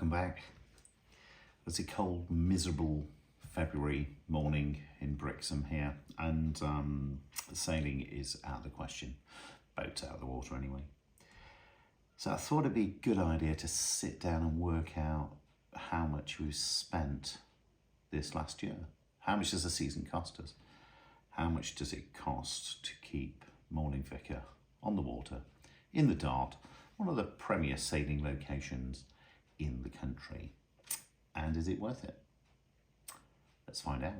welcome back. It's a cold, miserable February morning in Brixham here, and sailing is out of the question. Boat's out of the water anyway. So I thought it'd be a good idea to sit down and work out how much we've spent this last year. How much does the season cost us? How much does it cost to keep Morning Vicar on the water, in the Dart, one of the premier sailing locations in the country? And is it worth it? Let's find out.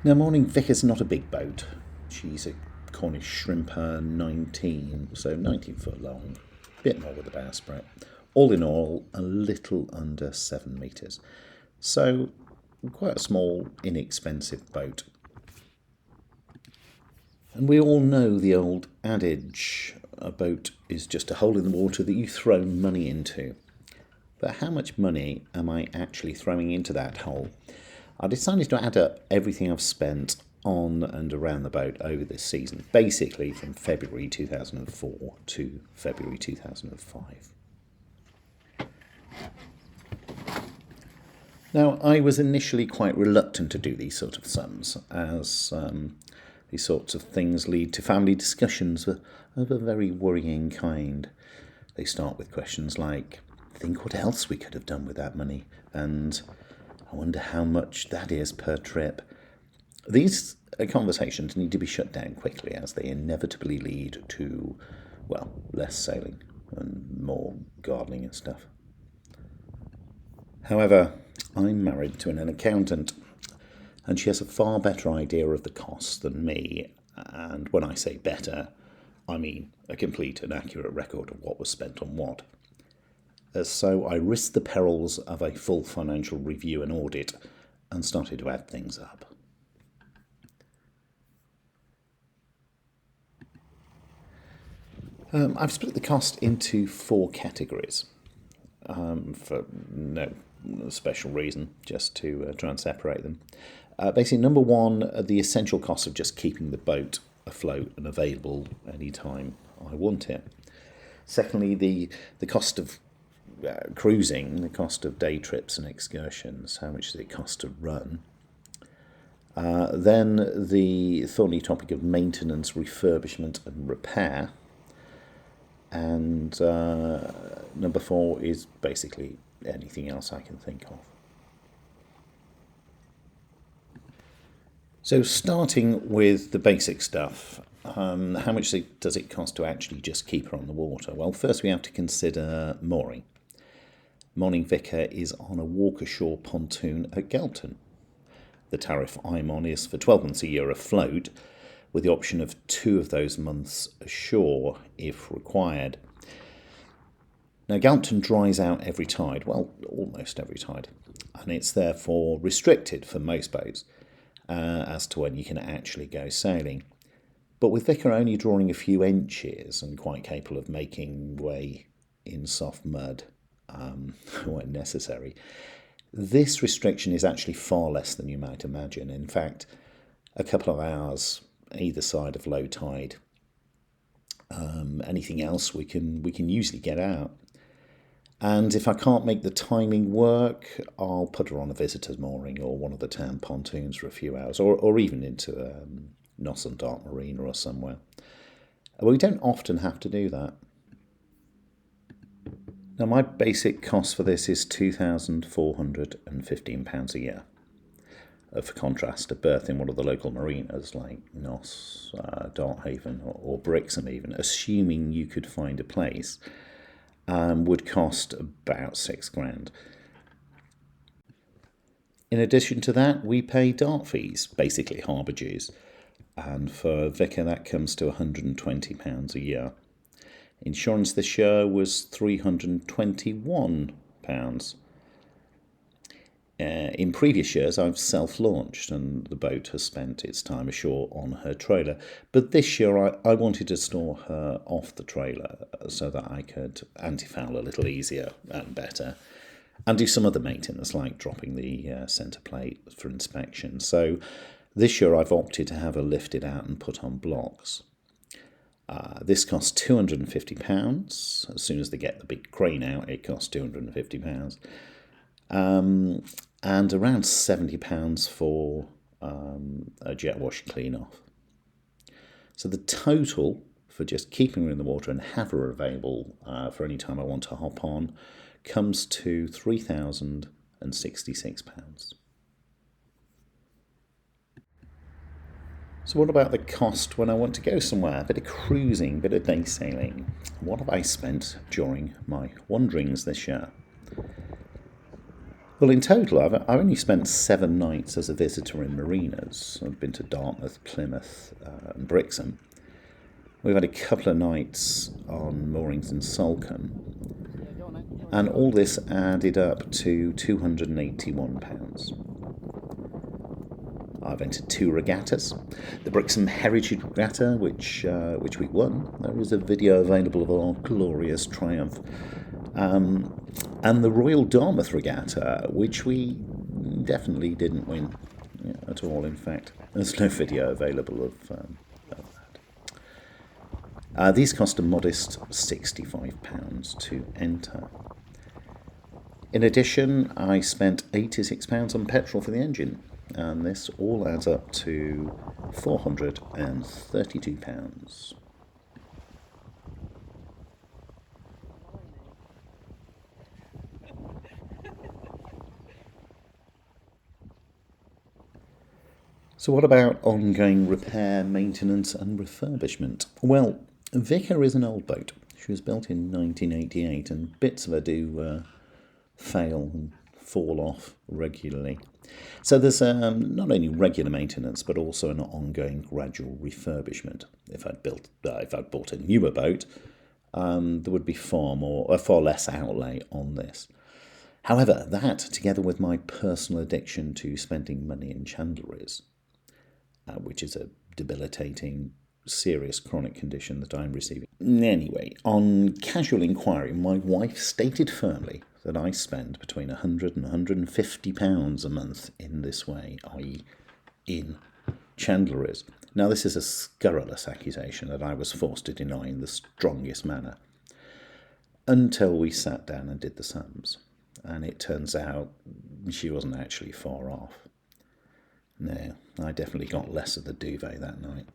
Now, Morning Vicar's not a big boat. She's a Cornish Shrimper 19, so 19 foot long, a bit more with the bowsprit. All in all, a little under 7 metres. So, quite a small, inexpensive boat. And we all know the old adage, a boat is just a hole in the water that you throw money into. But how much money am I actually throwing into that hole? I decided to add up everything I've spent on and around the boat over this season, basically from February 2004 to February 2005. Now, I was initially quite reluctant to do these sort of sums, as these sorts of things lead to family discussions of a very worrying kind. They start with questions like, think what else we could have done with that money, and I wonder how much that is per trip. These conversations need to be shut down quickly, as they inevitably lead to, well, less sailing and more gardening and stuff. However, I'm married to an accountant, and she has a far better idea of the costs than me. And when I say better, I mean a complete and accurate record of what was spent on what. So I risked the perils of a full financial review and audit and started to add things up. I've split the cost into 4 categories for no special reason, just to try and separate them. Basically, number 1, the essential cost of just keeping the boat afloat and available anytime I want it. Secondly, the cost of cruising, the cost of day trips and excursions, how much does it cost to run? Then the thorny topic of maintenance, refurbishment and repair. And number 4 is basically anything else I can think of. So starting with the basic stuff, how much does it cost to actually just keep her on the water? Well, first we have to consider mooring. Morning Vicar is on a walk-ashore pontoon at Galton. The tariff I'm on is for 12 months a year afloat, with the option of 2 of those months ashore if required. Now, Galton dries out every tide, well, almost every tide, and it's therefore restricted for most boats as to when you can actually go sailing. But with Vicar only drawing a few inches and quite capable of making way in soft mud when necessary, this restriction is actually far less than you might imagine. In fact, a couple of hours either side of low tide. Anything else we can usually get out. And if I can't make the timing work, I'll put her on a visitor's mooring or one of the town pontoons for a few hours, or even into Noss and Dart Marina or somewhere. We don't often have to do that. Now, my basic cost for this is £2,415 a year. For contrast, a berth in one of the local marinas like Noss, Darthaven or Brixham even, assuming you could find a place, would cost about £6,000. In addition to that, we pay dart fees, basically harbour dues, and for Vicar that comes to £120 a year. Insurance this year was £321. In previous years, I've self-launched and the boat has spent its time ashore on her trailer. But this year, I wanted to store her off the trailer so that I could anti-foul a little easier and better and do some other maintenance like dropping the centre plate for inspection. So This year I've opted to have her lifted out and put on blocks. This costs £250. As soon as they get the big crane out, it costs £250. And around £70 for a jet wash clean off. So the total for just keeping her in the water and have her available for any time I want to hop on comes to £3,066. So what about the cost when I want to go somewhere? A bit of cruising, a bit of day sailing. What have I spent during my wanderings this year? Well, in total, I've only spent 7 nights as a visitor in marinas. I've been to Dartmouth, Plymouth and Brixham. We've had a couple of nights on moorings in Salcombe. And all this added up to £281. I've entered 2 regattas. The Brixham Heritage Regatta, which we won. There is a video available of our glorious triumph. And the Royal Dartmouth Regatta, which we definitely didn't win at all, in fact. There's no video available of that. These cost a modest £65 to enter. In addition, I spent £86 on petrol for the engine, and this all adds up to £432. So what about ongoing repair, maintenance and refurbishment? Well, Vicar is an old boat. She was built in 1988 and bits of her do fail and fall off regularly. So there's not only regular maintenance but also an ongoing gradual refurbishment. If I'd bought a newer boat, there would be far less outlay on this. However, that, together with my personal addiction to spending money in chandleries, which is a debilitating, serious chronic condition that I'm receiving. Anyway, on casual inquiry, my wife stated firmly that I spend between £100 and £150 a month in this way, i.e. in chandleries. Now, this is a scurrilous accusation that I was forced to deny in the strongest manner, until we sat down and did the sums. And it turns out she wasn't actually far off. No, I definitely got less of the duvet that night.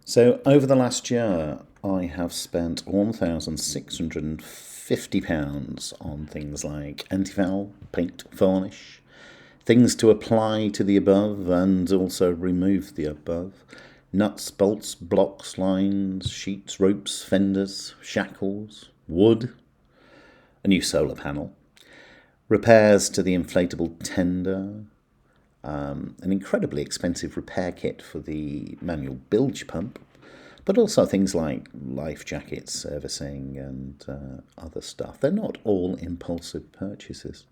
So over the last year, I have spent £1,650 on things like antifoul, paint, varnish, things to apply to the above and also remove the above, nuts, bolts, blocks, lines, sheets, ropes, fenders, shackles, wood, a new solar panel, repairs to the inflatable tender, an incredibly expensive repair kit for the manual bilge pump, but also things like life jacket servicing and other stuff. They're not all impulsive purchases.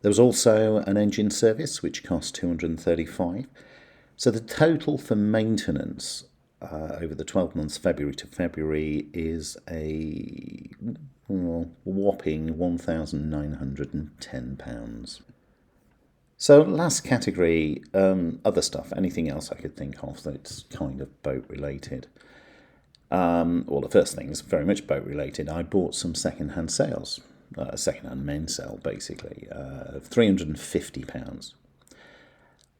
There was also an engine service which cost $235. So the total for maintenance over the 12 months, February to February, is a whopping £1,910. So last category, other stuff, anything else I could think of that's kind of boat related. Well, the first thing is very much boat related. I bought some second-hand sails, second-hand men's sail basically, of £350.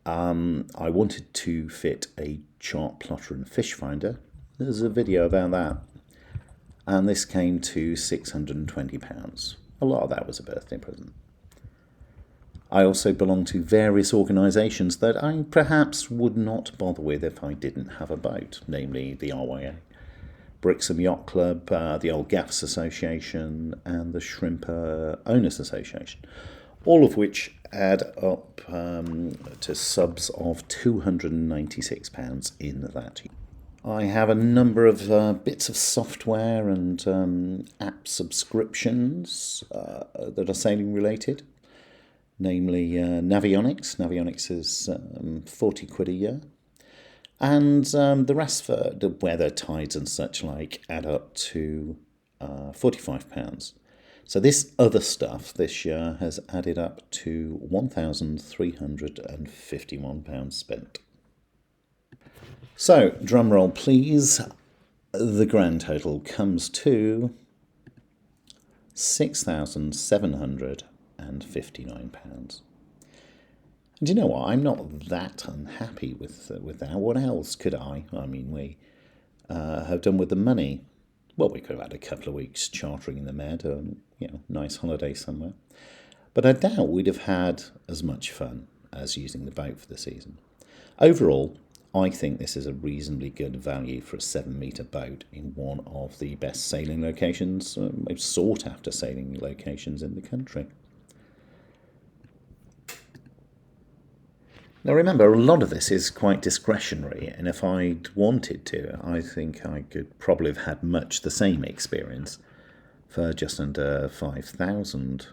I wanted to fit a chart plotter and fish finder. There's a video about that. And this came to £620. A lot of that was a birthday present. I also belong to various organisations that I perhaps would not bother with if I didn't have a boat, namely the RYA, Brixham Yacht Club, the Old Gaffs Association and the Shrimper Owners Association, all of which add up to subs of £296 in that year. I have a number of bits of software and app subscriptions that are sailing related, namely Navionics. Navionics is £40 a year. And the rest for the weather, tides and such like add up to £45. So this other stuff this year has added up to £1,351 spent. So, drum roll please, the grand total comes to £6,759. And you know what? I'm not that unhappy with that. What else could I? I mean, we have done with the money. Well, we could have had a couple of weeks chartering in the Med, nice holiday somewhere. But I doubt we'd have had as much fun as using the boat for the season. Overall, I think this is a reasonably good value for a 7-metre boat in one of the best sailing locations, most sought after sailing locations in the country. Now remember, a lot of this is quite discretionary, and if I'd wanted to, I think I could probably have had much the same experience for just under 5,000.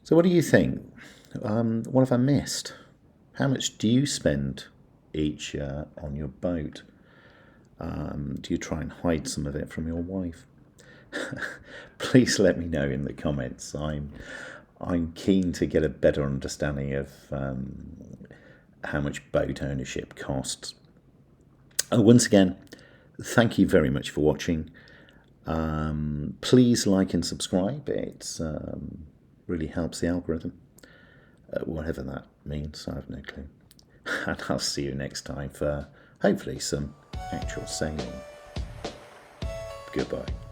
So what do you think? What have I missed? How much do you spend each year on your boat? Do you try and hide some of it from your wife? Please let me know in the comments. I'm keen to get a better understanding of how much boat ownership costs. Once again, thank you very much for watching. Please like and subscribe. It really helps the algorithm. Whatever that means, I have no clue. And I'll see you next time for hopefully some actual sailing. Goodbye.